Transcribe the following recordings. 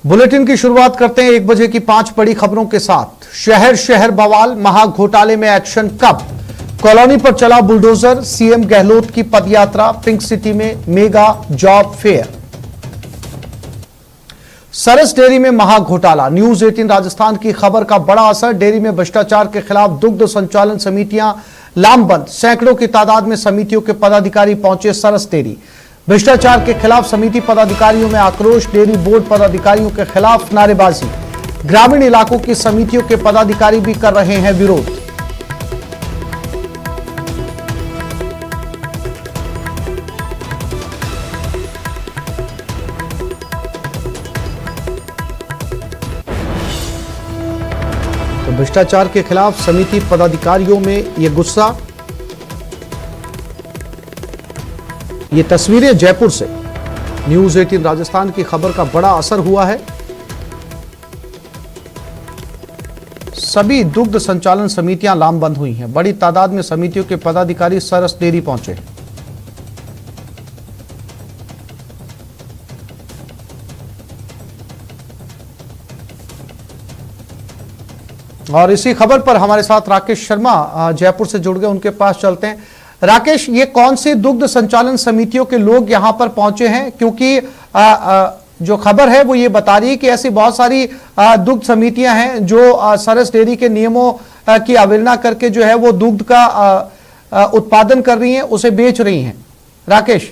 Bulletin की शुरुआत करते हैं 1 बजे की 5 बड़ी खबरों के साथ। शहर शहर बवाल, महाघोटाले में एक्शन कब? कॉलोनी पर चला बुलडोजर, सीएम गहलोत की पदयात्रा, पिंक सिटी में मेगा जॉब फेयर। सरस डेयरी में महाघोटाला, न्यूज 18 राजस्थान की खबर का बड़ा असर। डेयरी में भ्रष्टाचार के खिलाफ दुग्ध संचालन समितियां लामबंद, सैकड़ों की तादाद में समितियों के पदाधिकारी पहुंचे सरस डेयरी। भ्रष्टाचार के खिलाफ समिति पदाधिकारियों में आक्रोश, डेयरी बोर्ड पदाधिकारियों के खिलाफ नारेबाजी। ग्रामीण इलाकों की समितियों के पदाधिकारी भी कर रहे हैं विरोध। तो भ्रष्टाचार के खिलाफ समिति पदाधिकारियों में यह गुस्सा। ये तस्वीरें जयपुर से, न्यूज 18 राजस्थान की खबर का बड़ा असर हुआ है। सभी दुग्ध संचालन समितियां लामबंद हुई हैं। बड़ी तादाद में समितियों के पदाधिकारी सरस डेयरी पहुंचे। और इसी खबर पर हमारे साथ राकेश शर्मा जयपुर से जुड़ गए, उनके पास चलते हैं। राकेश, ये कौन सी दुग्ध संचालन समितियों के लोग यहां पर पहुंचे हैं? क्योंकि जो खबर है वो ये बता रही है कि ऐसी बहुत सारी दुग्ध समितियां हैं जो सरस डेयरी के नियमों की अवहेलना करके जो है वो दुग्ध का उत्पादन कर रही हैं, उसे बेच रही हैं। राकेश।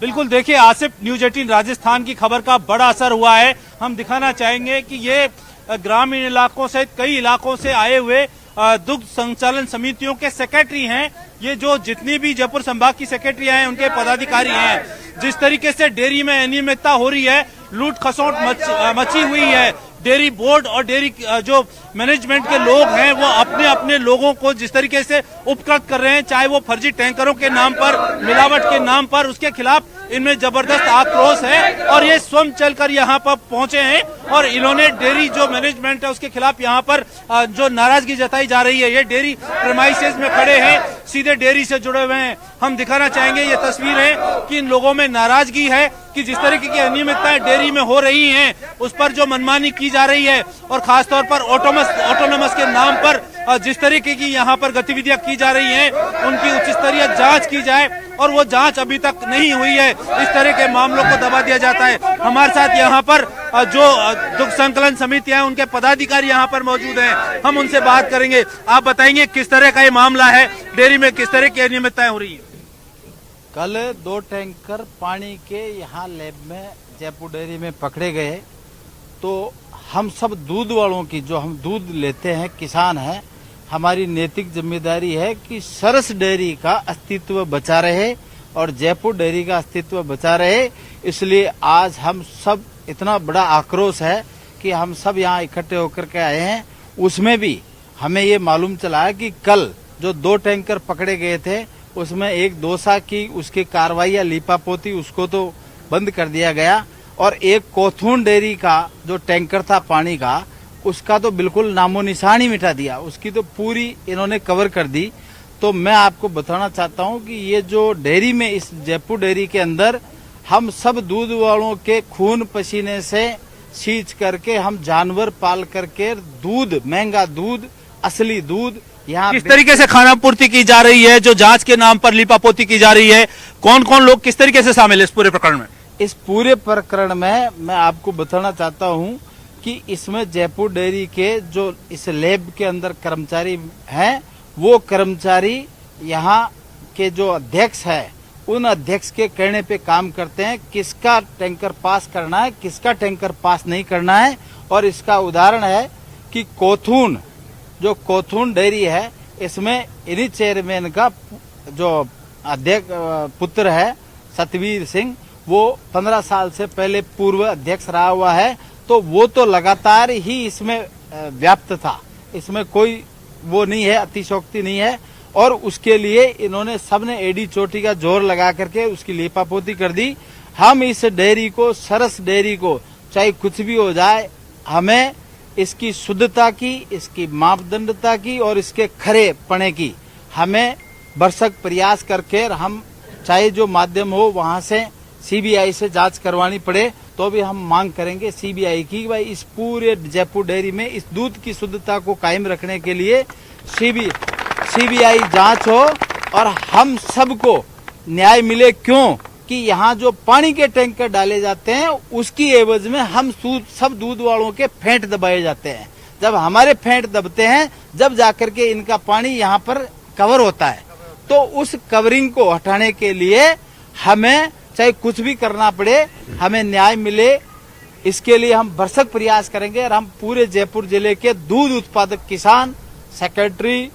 बिल्कुल, देखिए आसिफ, न्यूज 18 राजस्थान की खबर का बड़ा असर हुआ है। हम दिखाना चाहेंगे कि ये ग्रामीण इलाकों से, कई इलाकों से आए हुए दुग्ध संचालन समितियों के सेक्रेटरी हैं। ये जो जितनी भी जयपुर संभाग की सेक्रेटरी हैं, उनके पदाधिकारी हैं। जिस तरीके से डेयरी में अनियमितता हो रही है, लूट खसोट मची हुई है, डेयरी बोर्ड और डेयरी जो मैनेजमेंट के लोग हैं वो अपने अपने लोगों को जिस तरीके से उपकृत कर रहे हैं, चाहे वो फर्जी टैंकरों के नाम पर, मिलावट के नाम पर, उसके खिलाफ इनमें जबरदस्त आक्रोश है। और ये स्वयं चलकर यहाँ पर पहुंचे हैं और इन्होंने डेयरी जो मैनेजमेंट है उसके खिलाफ यहाँ पर जो नाराजगी जताई जा रही है। ये डेयरी प्रेमाइसेस में खड़े हैं, सीधे डेयरी से जुड़े हुए हैं। हम दिखाना चाहेंगे ये तस्वीर है कि इन लोगों में नाराजगी है कि जिस तरीके की अनियमितताएं डेयरी में हो रही हैं, उस पर जो मनमानी की जा रही है और खासतौर पर ऑटोनोमस के नाम पर जिस तरीके की यहाँ पर गतिविधियां की जा रही हैं, उनकी उच्च स्तरीय जांच की जाए। और वो जांच अभी तक नहीं हुई है। इस तरह के मामलों को दबा दिया जाता है। हमारे साथ यहाँ पर जो दुग्ध संकलन समितियां हैं, उनके पदाधिकारी यहाँ पर मौजूद हैं। हम उनसे बात करेंगे। आप बताएंगे किस तरह का ये मामला है, डेयरी में किस तरह की अनियमितताएं हो रही है? कल 2 टैंकर पानी के यहाँ लैब में जयपुर डेयरी में पकड़े गए। तो हम सब दूध वालों की, जो हम दूध लेते हैं, किसान हैं, हमारी नैतिक जिम्मेदारी है कि सरस डेयरी का अस्तित्व बचा रहे और जयपुर डेयरी का अस्तित्व बचा रहे। इसलिए आज हम सब, इतना बड़ा आक्रोश है कि हम सब यहाँ इकट्ठे होकर के आए हैं। उसमें भी हमें ये मालूम चला है कि कल जो 2 टैंकर पकड़े गए थे, उसमें एक दोसा की उसकी कार्रवाई या लीपापोती, उसको तो बंद कर दिया गया। और एक कोथून डेयरी का जो टैंकर था पानी का, उसका तो बिल्कुल नामो निशान ही मिटा दिया। उसकी तो पूरी इन्होंने कवर कर दी। तो मैं आपको बताना चाहता हूं कि ये जो डेयरी में, इस जयपुर डेयरी के अंदर हम सब दूध वालों के खून पसीने से सींच करके हम जानवर पाल करके दूध, महंगा दूध, असली दूध यहाँ किस तरीके से खाना पूर्ति की जा रही है, जो जांच के नाम पर लीपापोती की जा रही है, कौन कौन लोग किस तरीके से शामिल है इस पूरे प्रकरण में? इस पूरे प्रकरण में मैं आपको बताना चाहता हूं कि इसमें जयपुर डेयरी के जो इस लैब के अंदर कर्मचारी हैं, वो कर्मचारी यहाँ के जो अध्यक्ष है, उन अध्यक्ष के कहने पे काम करते हैं। किसका टैंकर पास करना है, किसका टैंकर पास नहीं करना है। और इसका उदाहरण है कि कोथून, जो कोथून डेयरी है, इसमें इन्हीं चेयरमैन का जो अध्यक्ष पुत्र है सतवीर सिंह, वो 15 साल से पहले पूर्व अध्यक्ष रहा हुआ है। तो वो तो लगातार ही इसमें व्याप्त था, इसमें कोई वो नहीं है, अतिशोक्ति नहीं है। और उसके लिए इन्होंने सबने एडी चोटी का जोर लगा करके उसकी लीपापोती कर दी। हम इस डेयरी को, सरस डेयरी को, चाहे कुछ भी हो जाए, हमें इसकी शुद्धता की, इसकी मापदंडता की और इसके खरे पने की हमें भरसक प्रयास करके हम चाहे जो माध्यम हो वहां से सीबीआई से जांच करवानी पड़े तो भी हम मांग करेंगे सीबीआई की। भाई इस पूरे जयपुर डेयरी में इस दूध की शुद्धता को कायम रखने के लिए सीबीआई जांच हो और हम सबको न्याय मिले। क्यों कि यहाँ जो पानी के टैंकर डाले जाते हैं उसकी एवज में हम सब दूध वालों के फेंट दबाए जाते हैं। जब हमारे फेंट दबते हैं जब जाकर के इनका पानी यहाँ पर कवर होता है, तो उस कवरिंग को हटाने के लिए हमें चाहे कुछ भी करना पड़े, हमें न्याय मिले, इसके लिए हम भरसक प्रयास करेंगे। और हम पूरे जयपुर जिले के दूध उत्पादक किसान, सेक्रेटरी,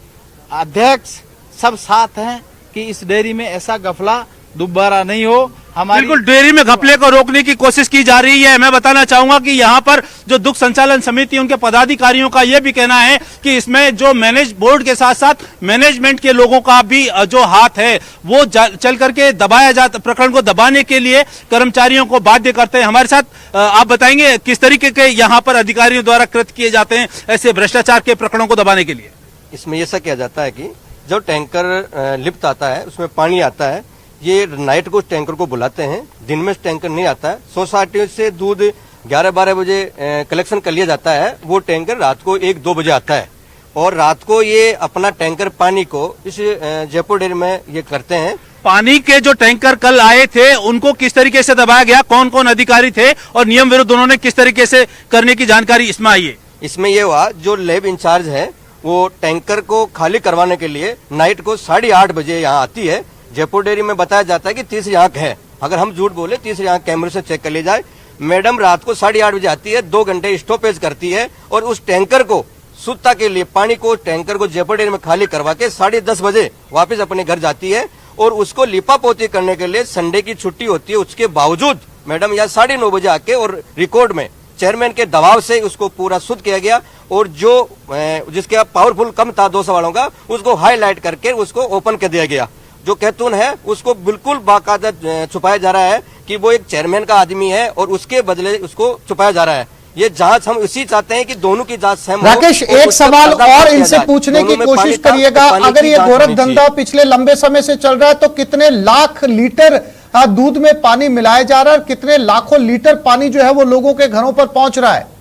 अध्यक्ष सब साथ हैं कि इस डेयरी में ऐसा गफला दोबारा नहीं हो। हमारी बिल्कुल डेयरी में घपले को रोकने की कोशिश की जा रही है। मैं बताना चाहूंगा कि यहाँ पर जो दुग्ध संचालन समिति उनके पदाधिकारियों का यह भी कहना है कि इसमें जो बोर्ड के साथ साथ मैनेजमेंट के लोगों का भी जो हाथ है वो चल करके दबाया जाता, प्रकरण को दबाने के लिए कर्मचारियों को बाध्य करते हैं। हमारे साथ आप बताएंगे किस तरीके के यहाँ पर अधिकारियों द्वारा कृत किए जाते हैं ऐसे भ्रष्टाचार के प्रकरणों को दबाने के लिए। इसमें ऐसा किया जाता है कि जब टैंकर लिफ्ट आता है उसमें पानी आता है, ये नाइट को टैंकर को बुलाते हैं, दिन में टैंकर नहीं आता है। सोसाइटी से दूध 11-12 बजे कलेक्शन कर लिया जाता है, वो टैंकर रात को 1-2 बजे आता है और रात को ये अपना टैंकर पानी को इस जयपुर डेयरी में ये करते हैं। पानी के जो टैंकर कल आए थे उनको किस तरीके से दबाया गया, कौन कौन अधिकारी थे और नियम विरुद्ध उन्होंने किस तरीके से करने की जानकारी इसमें आई है? इसमें ये हुआ, जो लैब इंचार्ज है वो टैंकर को खाली करवाने के लिए नाइट को 8:30 बजे यहाँ आती है। जयपुर डेयरी में बताया जाता है कि तीसरी आंख है, अगर हम झूठ बोले तीसरी आंख कैमरे से चेक कर ली जाए। मैडम रात को 8:30 बजे आती है, 2 घंटे स्टॉपेज करती है और उस टैंकर को शुद्धता के लिए पानी को टैंकर को जयपुर डेयरी में खाली करवा के 10:30 बजे वापस अपने घर जाती है और उसको लिपा पोती करने के लिए संडे की छुट्टी होती है। उसके बावजूद मैडम यहाँ 9:30 बजे आके और रिकॉर्ड में चेयरमैन के दबाव से उसको पूरा शुद्ध किया गया और जो जिसके पावरफुल कम था 200 वालों का, उसको हाईलाइट करके उसको ओपन कर दिया गया। जो कैतून है उसको बिल्कुल बाकायदा छुपाया जा रहा है कि वो एक चेयरमैन का आदमी है और उसके बदले उसको छुपाया जा रहा है। ये जांच हम इसी चाहते हैं कि दोनों की जांच सहम हो। राकेश, एक सवाल और इनसे पूछने की कोशिश करिएगा, अगर ये गोरख धंधा पिछले लंबे समय से चल रहा है तो कितने लाख लीटर दूध में पानी मिलाया जा रहा है और कितने लाखों लीटर पानी जो है वो लोगों के घरों पर पहुंच रहा है?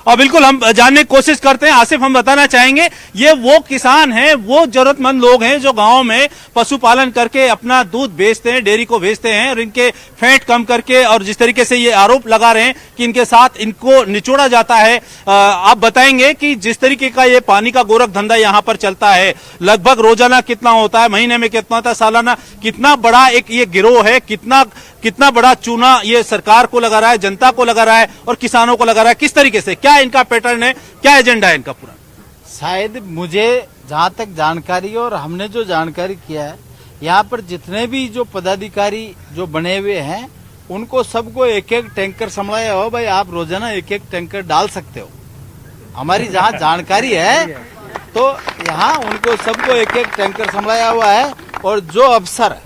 और बिल्कुल हम जानने की कोशिश करते हैं। आसिफ, हम बताना चाहेंगे ये वो किसान हैं, वो जरूरतमंद लोग हैं जो गांव में पशुपालन करके अपना दूध बेचते हैं, डेयरी को बेचते हैं और इनके फैट कम करके, और जिस तरीके से ये आरोप लगा रहे हैं कि इनके साथ इनको निचोड़ा जाता है। आप बताएंगे कि जिस तरीके का ये पानी का गोरख धंधा यहाँ पर चलता है, लगभग रोजाना कितना होता है, महीने में कितना होता है, सालाना कितना बड़ा एक ये गिरोह है, कितना बड़ा चूना ये सरकार को लगा रहा है, जनता को लगा रहा है और किसानों को लगा रहा है, किस तरीके से, क्या इनका पैटर्न है, क्या एजेंडा है इनका पूरा? शायद मुझे जहाँ तक जानकारी और हमने जो जानकारी किया है, यहाँ पर जितने भी जो पदाधिकारी जो बने हुए हैं उनको सबको एक एक टैंकर संभाला हो। भाई आप रोजाना एक एक टैंकर डाल सकते हो, हमारी जहाँ जानकारी है तो यहाँ उनको सबको एक एक टैंकर संभाला हुआ है। और जो अफसर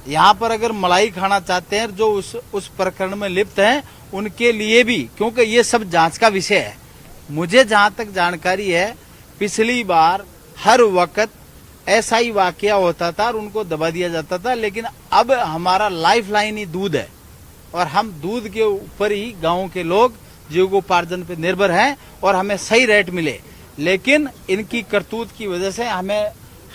यहाँ पर अगर मलाई खाना चाहते हैं, जो उस प्रकरण में लिप्त हैं, उनके लिए भी, क्योंकि ये सब जांच का विषय है। मुझे जहां तक जानकारी है पिछली बार हर वक्त ऐसा ही वाकया होता था और उनको दबा दिया जाता था, लेकिन अब हमारा लाइफ लाइन ही दूध है और हम दूध के ऊपर ही गांव के लोग जीविकोपार्जन पे निर्भर हैं और हमें सही रेट मिले। लेकिन इनकी करतूत की वजह से हमें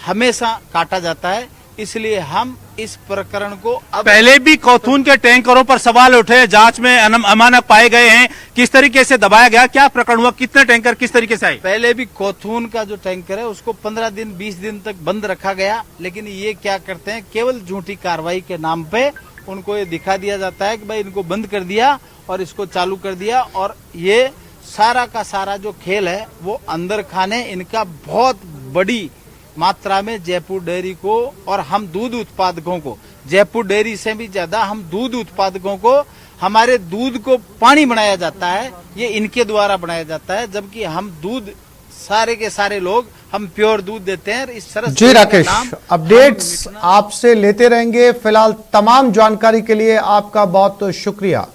हमेशा काटा जाता है, इसलिए हम इस प्रकरण को अब पहले भी कोथून के टैंकरों पर सवाल उठे, जांच में अमानक पाए गए हैं, किस तरीके से दबाया गया, क्या प्रकरण हुआ, कितने टैंकर किस तरीके से आए? पहले भी कोथून का जो टैंकर है उसको 15 दिन 20 दिन तक बंद रखा गया, लेकिन ये क्या करते हैं, केवल झूठी कार्रवाई के नाम पे उनको ये दिखा दिया जाता है कि भाई इनको बंद कर दिया और इसको चालू कर दिया। और ये सारा का सारा जो खेल है वो अंदर खाने इनका बहुत बड़ी मात्रा में जयपुर डेयरी को और हम दूध उत्पादकों को, जयपुर डेयरी से भी ज्यादा हम दूध उत्पादकों को, हमारे दूध को पानी बनाया जाता है, ये इनके द्वारा बनाया जाता है, जबकि हम दूध सारे के सारे लोग हम प्योर दूध देते हैं। इस तरह जी राकेश, अपडेट्स आपसे लेते रहेंगे। फिलहाल तमाम जानकारी के लिए आपका बहुत शुक्रिया।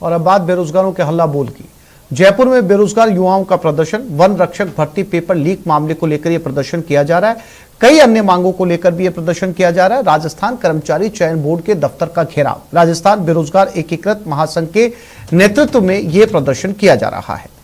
और अब बात बेरोजगारों के हल्ला बोल की। जयपुर में बेरोजगार युवाओं का प्रदर्शन, वन रक्षक भर्ती पेपर लीक मामले को लेकर यह प्रदर्शन किया जा रहा है। कई अन्य मांगों को लेकर भी यह प्रदर्शन किया जा रहा है। राजस्थान कर्मचारी चयन बोर्ड के दफ्तर का घेराव, राजस्थान बेरोजगार एकीकृत महासंघ के नेतृत्व में यह प्रदर्शन किया जा रहा है।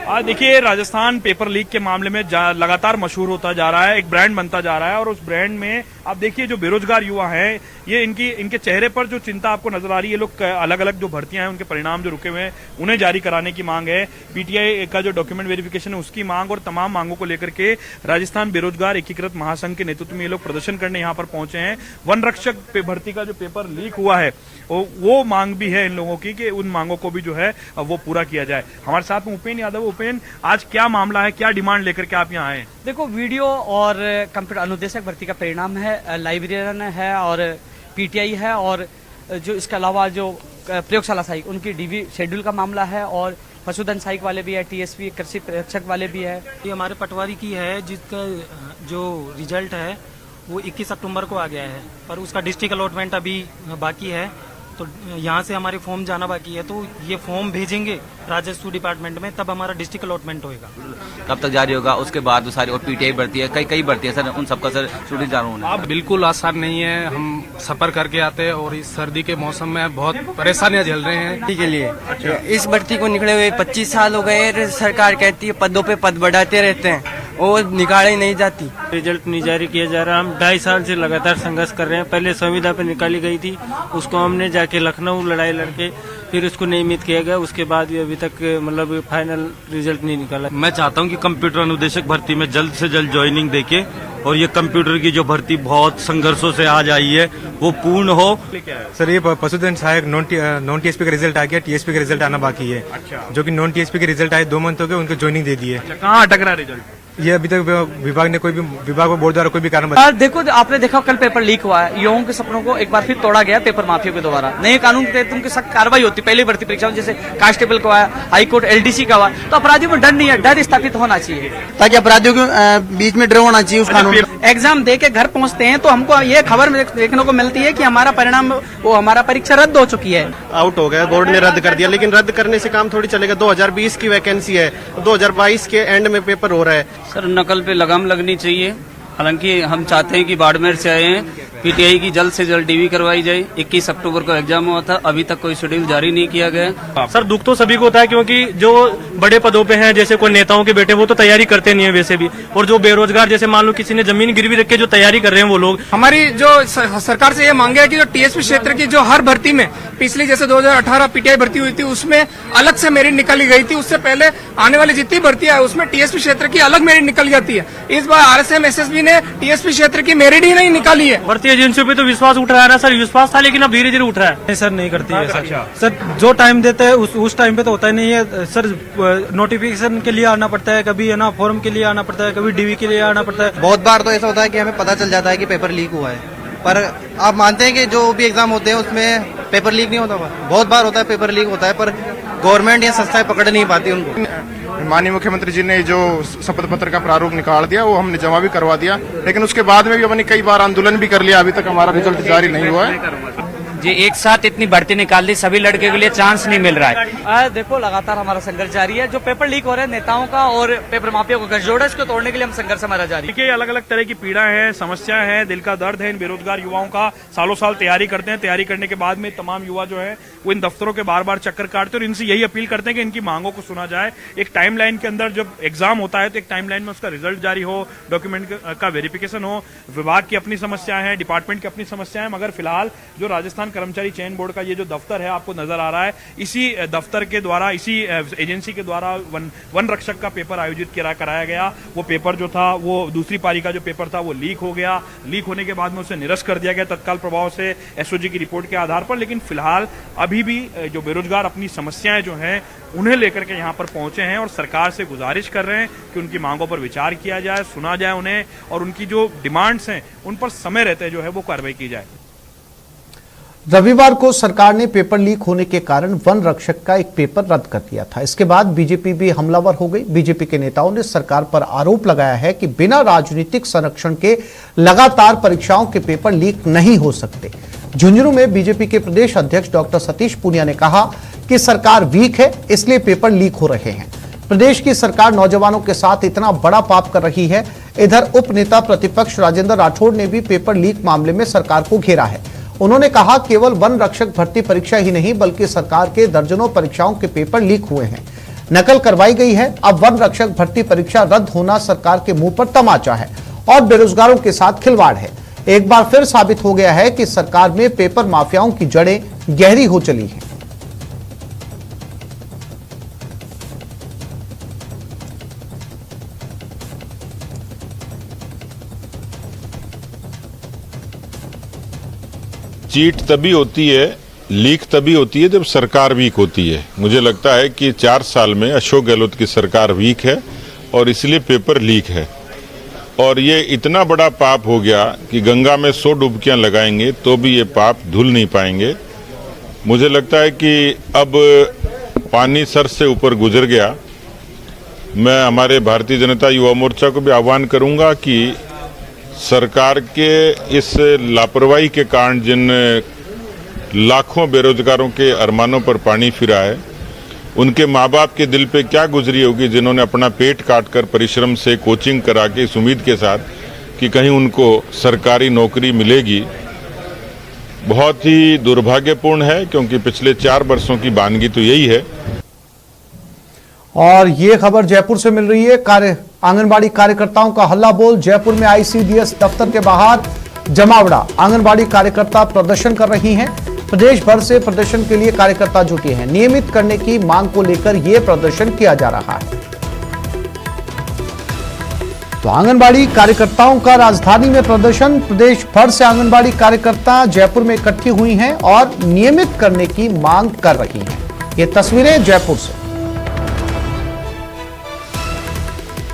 आज देखिए, राजस्थान पेपर लीक के मामले में लगातार मशहूर होता जा रहा है, एक ब्रांड बनता जा रहा है। और उस ब्रांड में आप देखिए जो बेरोजगार युवा हैं, ये इनके चेहरे पर जो चिंता आपको नजर आ रही है। लोग अलग अलग जो भर्तियां हैं उनके परिणाम जो रुके हुए हैं उन्हें जारी कराने की मांग है, पीटीआई का जो डॉक्यूमेंट वेरिफिकेशन है उसकी मांग, और तमाम मांगों को लेकर के राजस्थान बेरोजगार एकीकृत महासंघ के नेतृत्व में ये लोग प्रदर्शन करने यहाँ पर पहुंचे हैं। वन रक्षक भर्ती का जो पेपर लीक हुआ है वो मांग भी है इन लोगों की कि उन मांगों को भी जो है वो पूरा किया जाए। हमारे साथ में उपेन यादव। उपेन, आज क्या मामला है, क्या डिमांड लेकर के आप यहाँ आए? देखो, वीडियो और कंप्यूटर अनुदेशक भर्ती का परिणाम है, लाइब्रेरियन है और पीटीआई है, और जो इसके अलावा जो प्रयोगशाला सहायक उनकी डीवी शेड्यूल का मामला है, और पशुधन सहायक वाले भी है, टीएसपी कृषि रक्षक वाले भी है। ये हमारे पटवारी की है जिसका जो रिजल्ट है वो 21 अक्टूबर को आ गया है, पर उसका डिस्ट्रिक्ट अलॉटमेंट अभी बाकी है। तो यहाँ से हमारे फॉर्म जाना बाकी है, तो ये फॉर्म भेजेंगे राजस्व डिपार्टमेंट में, तब हमारा डिस्ट्रिक्ट अलॉटमेंट होएगा। कब तक जारी होगा? उसके बाद सारी और पीटीआई भर्ती है, कई भर्ती है सर, उन सबका सर शूटिंग चालू होना है। बिल्कुल आसान नहीं है, हम सफर करके आते हैं और इस सर्दी के मौसम में बहुत परेशानियां झेल रहे हैं के लिए। इस भर्ती को निकले हुए 25 साल हो गए, सरकार कहती है पदों पे पद बढ़ाते रहते हैं और निकाली नहीं जाती। रिजल्ट नहीं जारी किया जा रहा। हम 2.5 साल से लगातार संघर्ष कर रहे हैं। पहले संविदा पे निकाली गई थी, उसको हमने जाके लखनऊ लड़ाई लड़के फिर उसको नियमित किया गया। उसके बाद भी अभी तक मतलब फाइनल रिजल्ट नहीं निकाला। मैं चाहता हूं कि कंप्यूटर अनुदेशक भर्ती में जल्द से जल्द ज्वाइनिंग देके, और ये कंप्यूटर की जो भर्ती बहुत संघर्षों से आज आई है वो पूर्ण हो। सर, ये पशुधन सहायक नॉन टीएसपी का रिजल्ट आ गया, टीएसपी का रिजल्ट आना बाकी है। अच्छा। जो कि नॉन टीएसपी के रिजल्ट आए 2 मंथ हो गए, उनको ज्वाइनिंग दे दी है। कहाँ अटक रहा रिजल्ट? ये अभी तक विभाग बोर्ड द्वारा कोई भी कारण देखो, आपने देखा कल पेपर लीक हुआ है, युवाओं के सपनों को एक बार फिर तोड़ा गया पेपर माफियों के द्वारा। नए कानून के तहत उनकी सख्त कार्रवाई होती। पहली भर्ती परीक्षाओं जैसे कांस्टेबल का हुआ, हाईकोर्ट एलडीसी का हुआ, तो अपराधियों में डर नहीं है, डर स्थापित होना चाहिए ताकि अपराधियों के बीच में डर होना चाहिए उस कानून। एग्जाम दे के घर पहुंचते हैं तो हमको ये खबर देखने को मिलती है कि हमारा परिणाम, वो हमारा परीक्षा रद्द हो चुकी है, आउट हो गया, बोर्ड ने रद्द कर दिया। लेकिन रद्द करने से काम थोड़ी चलेगा। 2020 की वैकेंसी है, 2022 के एंड में पेपर हो रहा है। सर, नकल पे लगाम लगनी चाहिए। हालांकि हम चाहते हैं कि बाड़मेर से आए हैं, पीटीआई की जल्द से जल्द डीवी करवाई जाए। 21 अक्टूबर को एग्जाम हुआ था, अभी तक कोई शेड्यूल जारी नहीं किया गया। सर, दुख तो सभी को होता है, क्योंकि जो बड़े पदों पे हैं जैसे कोई नेताओं के बेटे, वो तो तैयारी करते नहीं है वैसे भी, और जो बेरोजगार जैसे मान लो किसी ने जमीन गिरवी रख के जो तैयारी कर रहे हैं वो लोग। हमारी जो सरकार से ये मांगे है कि जो टीएसपी क्षेत्र की जो हर भर्ती में पिछली जैसे 2018 पीटीआई भर्ती हुई थी उसमें अलग से मेरिट निकाली गई थी, उससे पहले आने वाली जितनी भर्तियां है उसमें टीएसपी क्षेत्र की अलग मेरिट निकल जाती है। इस बार आरएसएम एसएसबी ने टीएसपी क्षेत्र की मेरिट ही नहीं निकाली है। भर्ती एजेंसियों पे तो विश्वास उठ रहा है ना सर, विश्वास था लेकिन अब धीरे धीरे उठ रहा है। नहीं सर, नहीं करती है सर। सर, जो टाइम देते हैं उस टाइम पे तो होता ही नहीं है सर। नोटिफिकेशन के लिए आना पड़ता है, कभी है ना फॉर्म के लिए आना पड़ता है, कभी डीवी के लिए आना पड़ता है। बहुत बार तो ऐसा होता है कि हमें पता चल जाता है कि पेपर लीक हुआ है, पर आप मानते हैं कि जो भी एग्जाम होते हैं उसमें पेपर लीक नहीं होता? बहुत बार होता है, पेपर लीक होता है, पर गवर्नमेंट या संस्थाएं पकड़ नहीं पाती उनको। माननीय मुख्यमंत्री जी ने जो शपथ पत्र का प्रारूप निकाल दिया वो हमने जमा भी करवा दिया, लेकिन उसके बाद में भी हमने कई बार आंदोलन भी कर लिया, अभी तक हमारा रिजल्ट जारी नहीं हुआ है। जी, एक साथ इतनी भर्ती निकाल दी, सभी लड़के के लिए चांस नहीं मिल रहा है। देखो, लगातार हमारा संघर्ष जारी है। जो पेपर लीक हो रहे हैं नेताओं का और पेपर माफिया को गठजोड़ है, इसको तोड़ने के लिए हम संघर्ष हमारा जारी है। देखिए, अलग अलग तरह की पीड़ा है, समस्या है, दिल का दर्द है इन बेरोजगार युवाओं का। सालों साल तैयारी करते हैं, तैयारी करने के बाद में तमाम युवा जो है वो इन दफ्तरों के बार बार चक्कर काटते हैं और इनसे यही अपील करते हैं कि इनकी मांगों को सुना जाए। एक टाइमलाइन के अंदर जब एग्जाम होता है तो एक टाइमलाइन में उसका रिजल्ट जारी हो, डॉक्यूमेंट का वेरिफिकेशन हो। विभाग की अपनी समस्याएं हैं, डिपार्टमेंट की अपनी समस्याएं, मगर फिलहाल जो राजस्थान कर्मचारी चयन बोर्ड का ये जो दफ्तर है आपको नजर आ रहा है, इसी दफ्तर के द्वारा, इसी एजेंसी के द्वारा वन रक्षक का पेपर आयोजित कराया गया। वो पेपर जो था, वो दूसरी पारी का जो पेपर था वो लीक हो गया। लीक होने के बाद में उसे निरस्त कर दिया गया तत्काल प्रभाव से एसओजी की रिपोर्ट के आधार पर। लेकिन फिलहाल अभी भी जो बेरोजगार अपनी समस्याएं जो हैं उन्हें लेकर के यहाँ पर पहुंचे हैं और सरकार से गुजारिश कर रहे हैं कि उनकी मांगों पर विचार किया जाए, सुना जाए उन्हें, और उनकी जो डिमांड्स हैं उन पर समय रहते जो है वो कार्रवाई की जाए। रविवार को सरकार ने पेपर लीक होने के कारण वन रक्षक का एक पेपर रद्द कर दिया था। इसके बाद बीजेपी भी हमलावर हो गई। बीजेपी के नेताओं ने सरकार पर आरोप लगाया है कि बिना राजनीतिक संरक्षण के लगातार परीक्षाओं के पेपर लीक नहीं हो सकते। झुंझुनू में बीजेपी के प्रदेश अध्यक्ष डॉक्टर सतीश पूनिया ने कहा कि सरकार वीक है, इसलिए पेपर लीक हो रहे हैं। प्रदेश की सरकार नौजवानों के साथ इतना बड़ा पाप कर रही है। इधर उप नेता प्रतिपक्ष राजेंद्र राठौड़ ने भी पेपर लीक मामले में सरकार को घेरा है। उन्होंने कहा केवल वन रक्षक भर्ती परीक्षा ही नहीं बल्कि सरकार के दर्जनों परीक्षाओं के पेपर लीक हुए हैं, नकल करवाई गई है। अब वन रक्षक भर्ती परीक्षा रद्द होना सरकार के मुंह पर तमाचा है और बेरोजगारों के साथ खिलवाड़ है। एक बार फिर साबित हो गया है कि सरकार में पेपर माफियाओं की जड़ें गहरी हो चली हैं। चीट तभी होती है, लीक तभी होती है जब सरकार वीक होती है। मुझे लगता है कि 4 साल में अशोक गहलोत की सरकार वीक है और इसलिए पेपर लीक है। और ये इतना बड़ा पाप हो गया कि गंगा में 100 डुबकियां लगाएंगे तो भी ये पाप धुल नहीं पाएंगे। मुझे लगता है कि अब पानी सर से ऊपर गुजर गया। मैं हमारे भारतीय जनता युवा मोर्चा को भी आह्वान करूंगा कि सरकार के इस लापरवाही के कारण जिन लाखों बेरोजगारों के अरमानों पर पानी फिरा है, उनके माँ बाप के दिल पे क्या गुजरी होगी जिन्होंने अपना पेट काटकर परिश्रम से कोचिंग करा के इस उम्मीद के साथ कि कहीं उनको सरकारी नौकरी मिलेगी। बहुत ही दुर्भाग्यपूर्ण है क्योंकि पिछले 4 वर्षों की वानगी तो यही है। और ये खबर जयपुर से मिल रही है। आंगनबाड़ी कार्यकर्ताओं का हल्ला बोल। जयपुर में आईसीडीएस दफ्तर के बाहर जमावड़ा। आंगनबाड़ी कार्यकर्ता प्रदर्शन कर रही हैं। प्रदेश भर से प्रदर्शन के लिए कार्यकर्ता जुटे हैं। नियमित करने की मांग को लेकर यह प्रदर्शन किया जा रहा है। तो आंगनबाड़ी कार्यकर्ताओं का राजधानी में प्रदर्शन। प्रदेश भर से आंगनबाड़ी कार्यकर्ता जयपुर में इकट्ठी हुई हैं और नियमित करने की मांग कर रही हैं। ये तस्वीरें जयपुर से।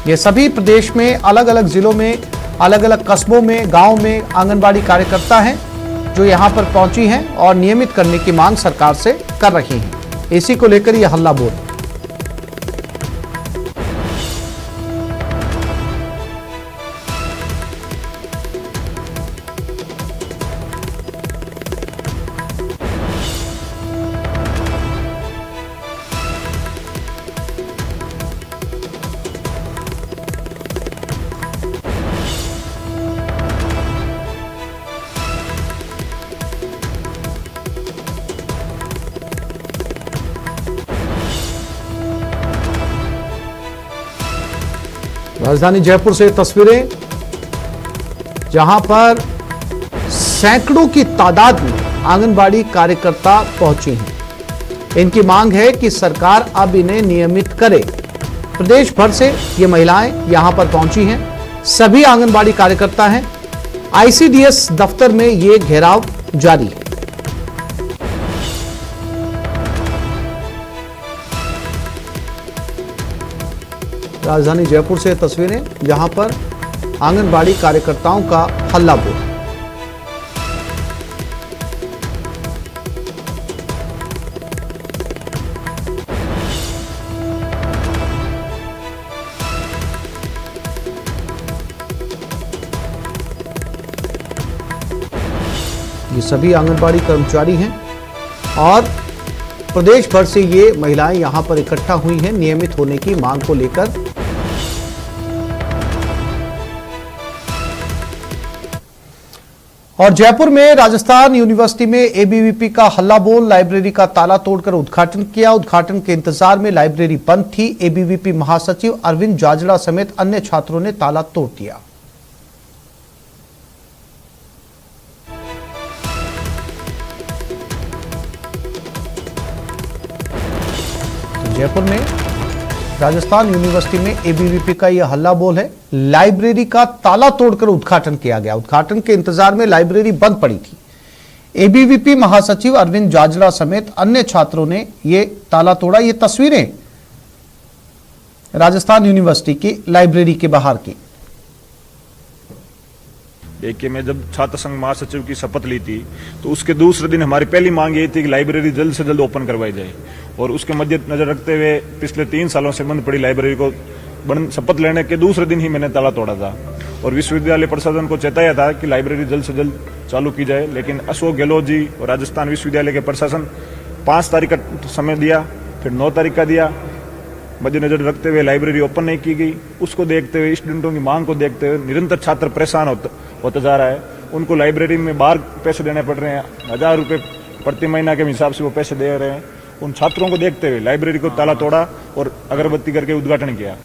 ये सभी प्रदेश में अलग अलग जिलों में, अलग अलग कस्बों में, गांव में आंगनबाड़ी कार्यकर्ता हैं जो यहां पर पहुंची हैं और नियमित करने की मांग सरकार से कर रही हैं। इसी को लेकर यह हल्ला बोल। राजधानी जयपुर से तस्वीरें जहां पर सैकड़ों की तादाद में आंगनबाड़ी कार्यकर्ता पहुंची हैं। इनकी मांग है कि सरकार अब इन्हें नियमित करे। प्रदेश भर से ये महिलाएं यहां पर पहुंची हैं। सभी आंगनबाड़ी कार्यकर्ता हैं। आईसीडीएस दफ्तर में ये घेराव जारी है। राजधानी जयपुर से तस्वीरें जहां पर आंगनबाड़ी कार्यकर्ताओं का हल्ला बोल। ये सभी आंगनबाड़ी कर्मचारी हैं और प्रदेश भर से ये महिलाएं यहां पर इकट्ठा हुई हैं नियमित होने की मांग को लेकर। और जयपुर में राजस्थान यूनिवर्सिटी में एबीवीपी का हल्ला बोल। लाइब्रेरी का ताला तोड़कर उद्घाटन किया। उद्घाटन के इंतजार में लाइब्रेरी बंद थी। एबीवीपी महासचिव अरविंद जाजड़ा समेत अन्य छात्रों ने ताला तोड़ दिया। जयपुर में राजस्थान यूनिवर्सिटी में एबीवीपी का यह हल्ला बोल है। लाइब्रेरी का ताला तोड़कर उद्घाटन किया गया। उद्घाटन के इंतजार में लाइब्रेरी बंद पड़ी थी। एबीवीपी महासचिव अरविंद जाजड़ा समेत अन्य छात्रों ने ये ताला तोड़ा। ये तस्वीरें राजस्थान यूनिवर्सिटी की लाइब्रेरी के बाहर की। देखिए, मैं जब छात्र संघ महासचिव की शपथ ली थी तो उसके दूसरे दिन हमारी पहली मांग यही थी कि लाइब्रेरी जल्द से जल्द ओपन करवाई जाए, और उसके मद्देनजर रखते हुए पिछले 3 सालों से बंद पड़ी लाइब्रेरी को शपथ लेने के दूसरे दिन ही मैंने ताला तोड़ा था और विश्वविद्यालय प्रशासन को चेताया था कि लाइब्रेरी जल्द से जल्द चालू की जाए। लेकिन अशोक गहलोत जी और राजस्थान विश्वविद्यालय के प्रशासन 5 तारीख का समय दिया, फिर 9 तारीख का दिया, मद्देनजर रखते हुए लाइब्रेरी ओपन नहीं की गई। उसको देखते हुए, स्टूडेंटों की मांग को देखते हुए निरंतर छात्र परेशान होता जा रहा है। उनको लाइब्रेरी में बाहर पैसे देने पड़ रहे हैं, 1000 रुपये प्रति महीना के हिसाब से वो पैसे दे रहे हैं। उन छात्रों को देखते हुए लाइब्रेरी को ताला तोड़ा और अगरबत्ती करके उद्घाटन किया।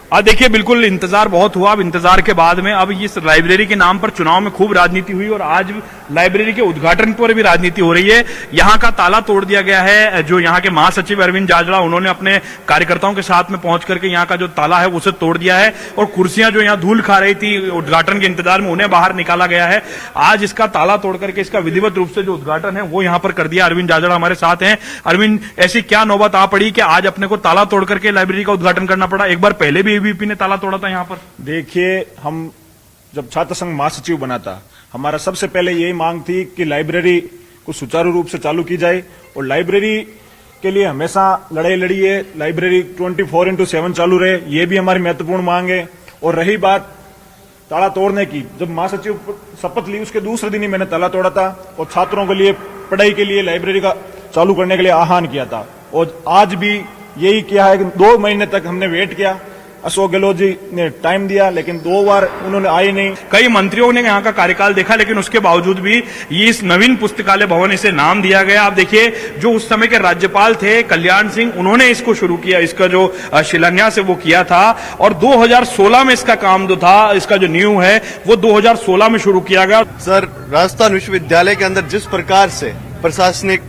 अब देखिए, बिल्कुल इंतजार बहुत हुआ। अब इंतजार के बाद में अब इस लाइब्रेरी के नाम पर चुनाव में खूब राजनीति हुई और आज लाइब्रेरी के उद्घाटन पर भी राजनीति हो रही है। यहाँ का ताला तोड़ दिया गया है। जो यहाँ के महासचिव अरविंद जाजड़ा, उन्होंने अपने कार्यकर्ताओं के साथ में पहुंच करके यहाँ का जो ताला है उसे तोड़ दिया है और कुर्सियां जो यहाँ धूल खा रही थी उद्घाटन के इंतजार में, उन्हें बाहर निकाला गया है। आज इसका ताला तोड़ करके इसका विधिवत रूप से जो उद्घाटन है वो यहाँ पर कर दिया। अरविंद जाजड़ा हमारे साथ हैं। अरविंद, ऐसी क्या नौबत आ पड़ी कि आज अपने को ताला तोड़ करके लाइब्रेरी का उद्घाटन करना पड़ा? एक बार पहले भी एबीवीपी ने ताला तोड़ा था यहाँ पर। देखिए, हम जब छात्र संघ महासचिव बना था, हमारा सबसे पहले यही मांग थी कि लाइब्रेरी को सुचारू रूप से चालू की जाए और लाइब्रेरी के लिए हमेशा लड़ाई लड़ी है। लाइब्रेरी 24/7 चालू रहे, ये भी हमारी महत्वपूर्ण मांग है। और रही बात ताला तोड़ने की, जब महासचिव शपथ ली उसके दूसरे दिन ही मैंने ताला तोड़ा था और छात्रों के लिए पढ़ाई के लिए लाइब्रेरी का चालू करने के लिए आह्वान किया था। और आज भी यही किया है कि 2 महीने तक हमने वेट किया। अशोक गहलोत जी ने टाइम दिया, लेकिन 2 बार उन्होंने आए नहीं। कई मंत्रियों ने यहाँ का कार्यकाल देखा, लेकिन उसके बावजूद भी ये इस नवीन पुस्तकालय भवन इसे नाम दिया गया। आप देखिए, जो उस समय के राज्यपाल थे कल्याण सिंह, उन्होंने इसको शुरू किया, इसका जो शिलान्यास है वो किया था और 2016 में इसका काम जो था, इसका जो नींव है वो 2016 में शुरू किया गया। सर, राजस्थान विश्वविद्यालय के अंदर जिस प्रकार से प्रशासनिक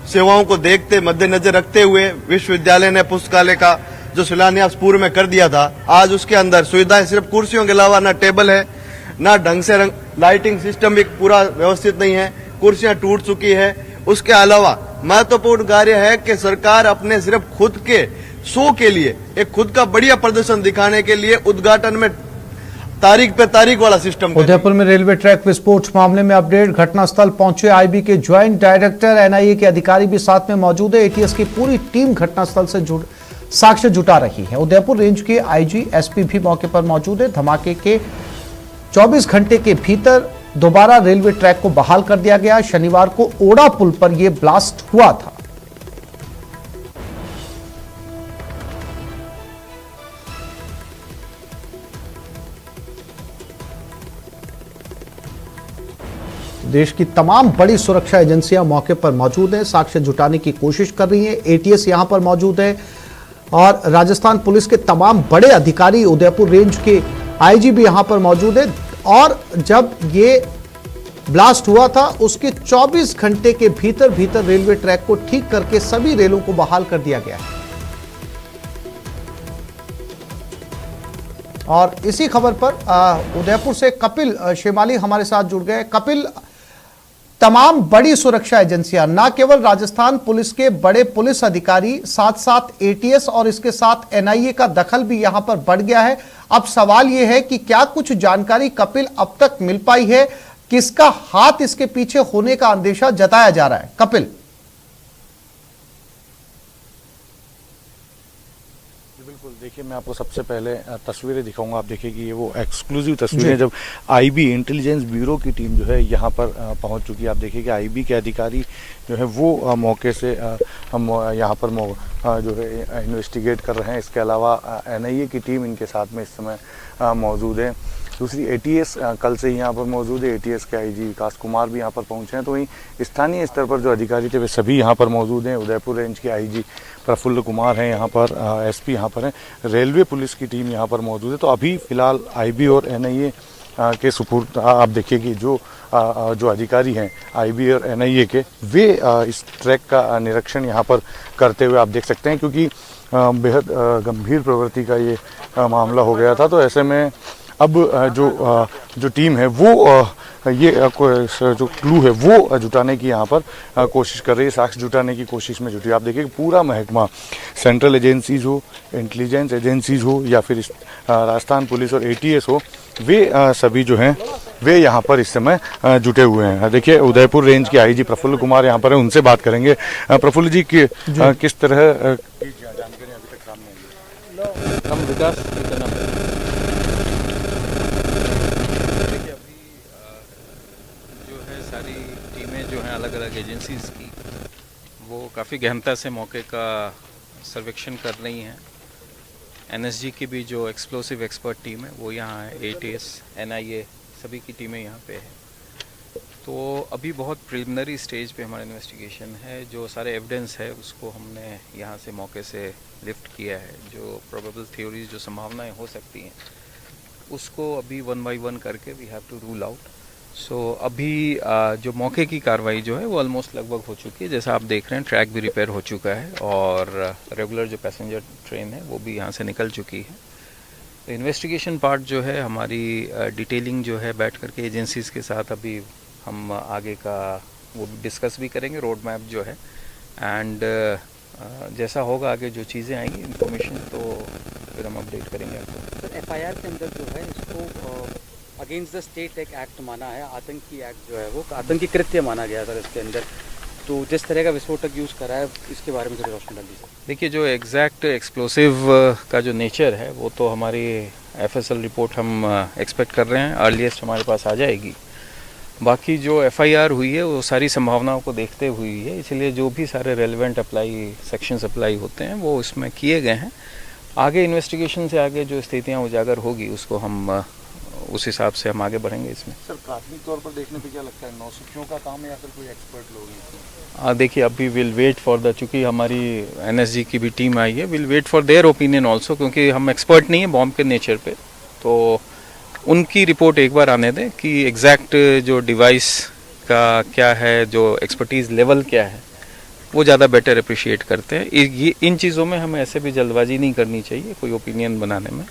सेवाओं को देखते मद्देनजर रखते हुए विश्वविद्यालय ने पुस्तकालय का जो शिलान्यास पूर्व में कर दिया था, आज उसके अंदर सुविधाएं सिर्फ कुर्सियों के अलावा ना टेबल है, ना ढंग से लाइटिंग सिस्टम भी पूरा व्यवस्थित नहीं है, कुर्सियां टूट चुकी है। उसके अलावा महत्वपूर्ण कार्य है कि सरकार अपने सिर्फ खुद के शो के लिए, एक खुद का बढ़िया प्रदर्शन दिखाने के लिए उद्घाटन में तारीख पे तारीख वाला सिस्टम। उदयपुर में रेलवे ट्रैक विस्फोट मामले में अपडेट। घटनास्थल पहुंचे आईबी के ज्वाइंट डायरेक्टर, एनआईए के अधिकारी भी साथ में मौजूद है। एटीएस की पूरी टीम घटनास्थल से साक्ष्य जुटा रही है। उदयपुर रेंज के आईजी, एसपी भी मौके पर मौजूद है। धमाके के 24 घंटे के भीतर दोबारा रेलवे ट्रैक को बहाल कर दिया गया। शनिवार को ओड़ा पुल पर यह ब्लास्ट हुआ था। देश की तमाम बड़ी सुरक्षा एजेंसियां मौके पर मौजूद हैं, साक्ष्य जुटाने की कोशिश कर रही हैं। एटीएस यहां पर मौजूद है और राजस्थान पुलिस के तमाम बड़े अधिकारी, उदयपुर रेंज के आईजी भी यहां पर मौजूद है। और जब ये ब्लास्ट हुआ था उसके 24 घंटे के भीतर रेलवे ट्रैक को ठीक करके सभी रेलों को बहाल कर दिया गया है। और इसी खबर पर उदयपुर से कपिल शेमाली हमारे साथ जुड़ गए। कपिल, तमाम बड़ी सुरक्षा एजेंसियां, न केवल राजस्थान पुलिस के बड़े पुलिस अधिकारी, साथ साथ एटीएस और इसके साथ एनआईए का दखल भी यहां पर बढ़ गया है। अब सवाल यह है कि क्या कुछ जानकारी कपिल अब तक मिल पाई है? किसका हाथ इसके पीछे होने का अंदेशा जताया जा रहा है? कपिल, बिल्कुल, देखिए, मैं आपको सबसे पहले तस्वीरें दिखाऊंगा। आप देखिए कि ये वो एक्सक्लूसिव तस्वीरें जब आईबी इंटेलिजेंस ब्यूरो की टीम जो है यहाँ पर पहुँच चुकी है। आप देखिए कि आईबी के अधिकारी जो है वो मौके से हम यहाँ पर जो है इन्वेस्टिगेट कर रहे हैं। इसके अलावा एनआईए की टीम इनके साथ में इस समय मौजूद है। दूसरी एटीएस कल से ही यहाँ पर मौजूद है। एटीएस के आईजी विकास कुमार भी यहाँ पर पहुँचे हैं। तो वहीं स्थानीय स्तर पर जो अधिकारी थे वे सभी यहाँ पर मौजूद हैं। उदयपुर रेंज के आईजी प्रफुल्ल कुमार हैं यहाँ पर, एसपी यहाँ पर हैं, रेलवे पुलिस की टीम यहाँ पर मौजूद है। तो अभी फिलहाल आईबी और एनआईए के सुपुर्द आप देखिए कि जो अधिकारी हैं आईबी और एनआईए के, वे इस ट्रैक का निरीक्षण यहाँ पर करते हुए आप देख सकते हैं, क्योंकि बेहद गंभीर प्रवृत्ति का ये मामला हो गया था। तो ऐसे में अब जो टीम है वो ये जो क्लू है वो जुटाने की यहाँ पर कोशिश कर रही है, साक्ष्य जुटाने की कोशिश में जुटी। आप देखिए पूरा महकमा, सेंट्रल एजेंसीज हो, इंटेलिजेंस एजेंसीज हो या फिर राजस्थान पुलिस और एटीएस हो, वे सभी जो हैं वे यहाँ पर इस समय जुटे हुए हैं। देखिए उदयपुर रेंज के आईजी प्रफुल्ल कुमार यहाँ पर है, उनसे बात करेंगे। प्रफुल्ल जी किस तरह की जानकारी अभी तक सामने आई है? विकास देखिए अभी जो है सारी टीमें जो हैं अलग अलग एजेंसीज की वो काफ़ी गहनता से मौके का सर्वेक्षण कर रही हैं। एनएसजी की भी जो एक्सप्लोसिव एक्सपर्ट टीम है वो यहाँ है, एटीएस, एनआईए सभी की टीमें यहाँ पे है। तो अभी बहुत प्रिलिमिनरी स्टेज पे हमारा इन्वेस्टिगेशन है। जो सारे एविडेंस है उसको हमने यहाँ से मौके से लिफ्ट किया है। जो प्रोबेबल थ्योरीज, जो संभावनाएं हो सकती हैं, उसको अभी 1 बाय 1 करके we have to rule out. So अभी जो मौके की कार्रवाई जो है वो ऑलमोस्ट लगभग हो चुकी है। जैसा आप देख रहे हैं ट्रैक भी रिपेयर हो चुका है और रेगुलर जो पैसेंजर ट्रेन है वो भी यहाँ से निकल चुकी है। तो इन्वेस्टिगेशन पार्ट जो है हमारी डिटेलिंग जो है बैठ करके एजेंसीज के साथ अभी हम आगे का वो डिस्कस भी करेंगे, रोड मैप जो है। एंड जैसा होगा आगे जो चीज़ें आएंगी इन्फॉर्मेशन तो फिर हम अपडेट करेंगे आपको। सर एफआईआर के अंदर जो है इसको अगेंस्ट द स्टेट एक एक्ट माना है, आतंकी एक्ट जो है वो आतंकी कृत्य माना गया सर इसके अंदर। तो जिस तरह का विस्फोटक यूज़ करा है इसके बारे में थोड़ी रोशनी डाल दीजिए। देखिए जो एग्जैक्ट एक्सप्लोसिव का जो नेचर है वो तो हमारी एफएसएल रिपोर्ट हम एक्सपेक्ट कर रहे हैं, अर्लीस्ट हमारे पास आ जाएगी। बाकी जो एफआईआर हुई है वो सारी संभावनाओं को देखते हुई है, इसलिए जो भी सारे रेलिवेंट सेक्शंस अप्लाई होते हैं वो इसमें किए गए हैं। आगे इन्वेस्टिगेशन से आगे जो स्थितियाँ उजागर होगी उसको हम उस हिसाब से हम आगे बढ़ेंगे इसमें। सर प्राथमिक तौर पर देखने पे क्या लगता है, नौसिखियों का काम है या फिर कोई एक्सपर्ट लोग हैं? देखिए अभी विल वेट फॉर द, चूँकि हमारी एनएसजी की भी टीम आई है, will wait for their opinion also, क्योंकि हम एक्सपर्ट नहीं है बॉम्ब के नेचर पे। तो उनकी रिपोर्ट एक बार आने दें कि एग्जैक्ट जो डिवाइस का क्या है, जो एक्सपर्टीज़ लेवल क्या है, वो ज़्यादा बेटर अप्रिशिएट करते हैं। ये इन चीज़ों में हमें ऐसे भी जल्दबाजी नहीं करनी चाहिए कोई ओपिनियन बनाने में।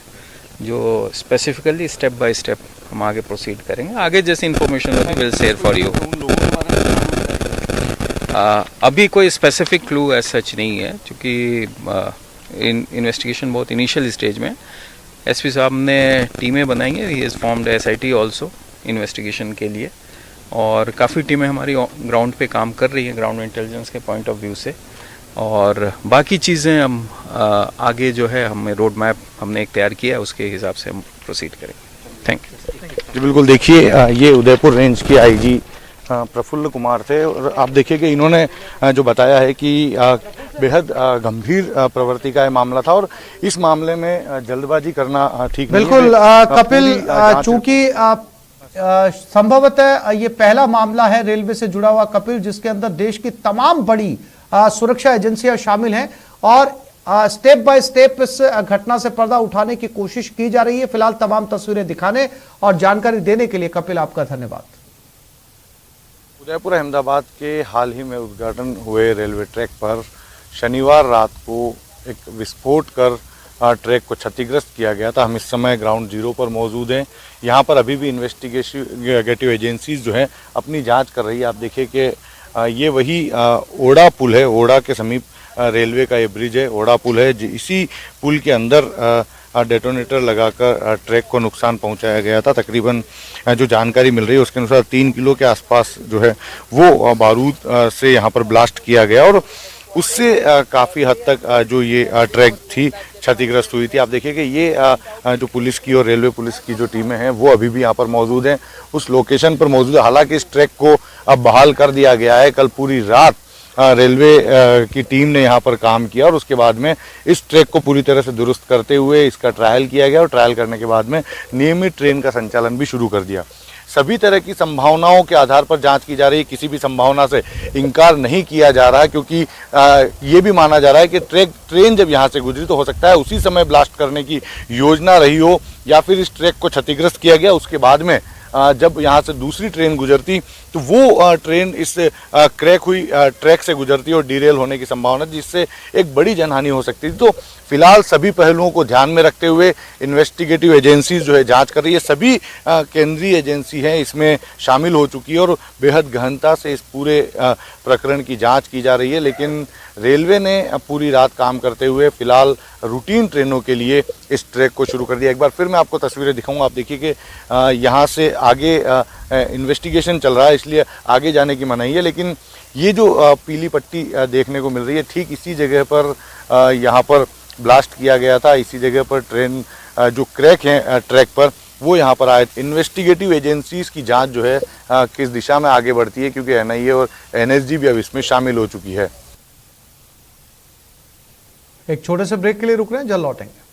जो स्पेसिफिकली स्टेप बाय स्टेप हम आगे प्रोसीड करेंगे। आगे जैसे इन्फॉर्मेशन होगी विल शेयर फॉर यू। अभी कोई स्पेसिफिक क्लू एज सच नहीं है, क्योंकि इन्वेस्टिगेशन बहुत इनिशियल स्टेज में। एसपी साहब ने टीमें बनाई हैं, he is formed SIT also investigation के लिए, और काफ़ी टीमें हमारी ग्राउंड पे काम कर रही हैं ग्राउंड इंटेलिजेंस के पॉइंट ऑफ व्यू से। और बाकी चीज़ें हम आगे जो है हमें रोड मैप हमने एक तैयार किया है, उसके हिसाब से हम प्रोसीड करेंगे। Thank you. जी बिल्कुल, देखिए ये उदयपुर रेंज के आईजी प्रफुल्ल कुमार थे, और आप देखिए कि इन्होंने जो बताया है कि बेहद गंभीर प्रवृत्ति का मामला था और इस मामले में जल्दबाजी करना ठीक नहीं है। बिल्कुल कपिल, चूंकि संभवतः ये पहला मामला है रेलवे से जुड़ा हुआ कपिल, जिसके अंदर देश की तमाम बड़ी सुरक्षा एजेंसियां शामिल हैं और स्टेप बाय स्टेप इस घटना से पर्दा उठाने की कोशिश की जा रही है। फिलहाल तमाम तस्वीरें दिखाने और जानकारी देने के लिए कपिल आपका धन्यवाद। उदयपुर अहमदाबाद के हाल ही में उद्घाटन हुए रेलवे ट्रैक पर शनिवार रात को एक विस्फोट कर ट्रैक को क्षतिग्रस्त किया गया था। हम इस समय ग्राउंड जीरो पर मौजूद हैं। यहाँ पर अभी भी इन्वेस्टिगेटिव एजेंसीज जो हैं अपनी जांच कर रही है। आप देखिए कि ये वही ओड़ा पुल है, ओड़ा के समीप रेलवे का ये ब्रिज है, ओड़ा पुल है। इसी पुल के अंदर डेटोनेटर लगाकर ट्रैक को नुकसान पहुंचाया गया था। तकरीबन जो जानकारी मिल रही है उसके अनुसार 3 किलो के आसपास जो है वो बारूद से यहाँ पर ब्लास्ट किया गया और उससे काफ़ी हद तक जो ये ट्रैक थी क्षतिग्रस्त हुई थी। आप देखिए कि ये जो पुलिस की और रेलवे पुलिस की जो टीमें हैं वो अभी भी यहाँ पर मौजूद हैं, उस लोकेशन पर मौजूद है। हालांकि इस ट्रैक को अब बहाल कर दिया गया है। कल पूरी रात रेलवे की टीम ने यहाँ पर काम किया और उसके बाद में इस ट्रैक को पूरी तरह से दुरुस्त करते हुए इसका ट्रायल किया गया और ट्रायल करने के बाद में नियमित ट्रेन का संचालन भी शुरू कर दिया। सभी तरह की संभावनाओं के आधार पर जांच की जा रही है। किसी भी संभावना से इनकार नहीं किया जा रहा है, क्योंकि ये भी माना जा रहा है कि ट्रेन जब यहाँ से गुजरी तो हो सकता है उसी समय ब्लास्ट करने की योजना रही हो या फिर इस ट्रैक को क्षतिग्रस्त किया गया। उसके बाद में जब यहाँ से दूसरी ट्रेन गुजरती तो वो ट्रेन इस क्रैक हुई ट्रैक से गुजरती और डीरेल होने की संभावना, जिससे एक बड़ी जनहानि हो सकती थी। तो फिलहाल सभी पहलुओं को ध्यान में रखते हुए इन्वेस्टिगेटिव एजेंसीज जो है जांच कर रही है। सभी केंद्रीय एजेंसी हैं इसमें शामिल हो चुकी है और बेहद गहनता से इस पूरे प्रकरण की जांच की जा रही है। लेकिन रेलवे ने पूरी रात काम करते हुए फिलहाल रूटीन ट्रेनों के लिए इस ट्रैक को शुरू कर दिया। एक बार फिर मैं आपको तस्वीरें दिखाऊंगा। आप देखिए कि यहाँ से आगे इन्वेस्टिगेशन चल रहा है, इसलिए आगे जाने की मनाही है। लेकिन ये जो पीली पट्टी देखने को मिल रही है, ठीक इसी जगह पर यहाँ पर ब्लास्ट किया गया था। इसी जगह पर ट्रेन जो क्रैक हैं ट्रैक पर वो यहाँ पर आए। इन्वेस्टिगेटिव एजेंसीज की जांच जो है किस दिशा में आगे बढ़ती है, क्योंकि एनआईए और एनएसजी भी अब इसमें शामिल हो चुकी है। एक छोटे से ब्रेक के लिए रुक रहे हैं, जल्द लौटेंगे।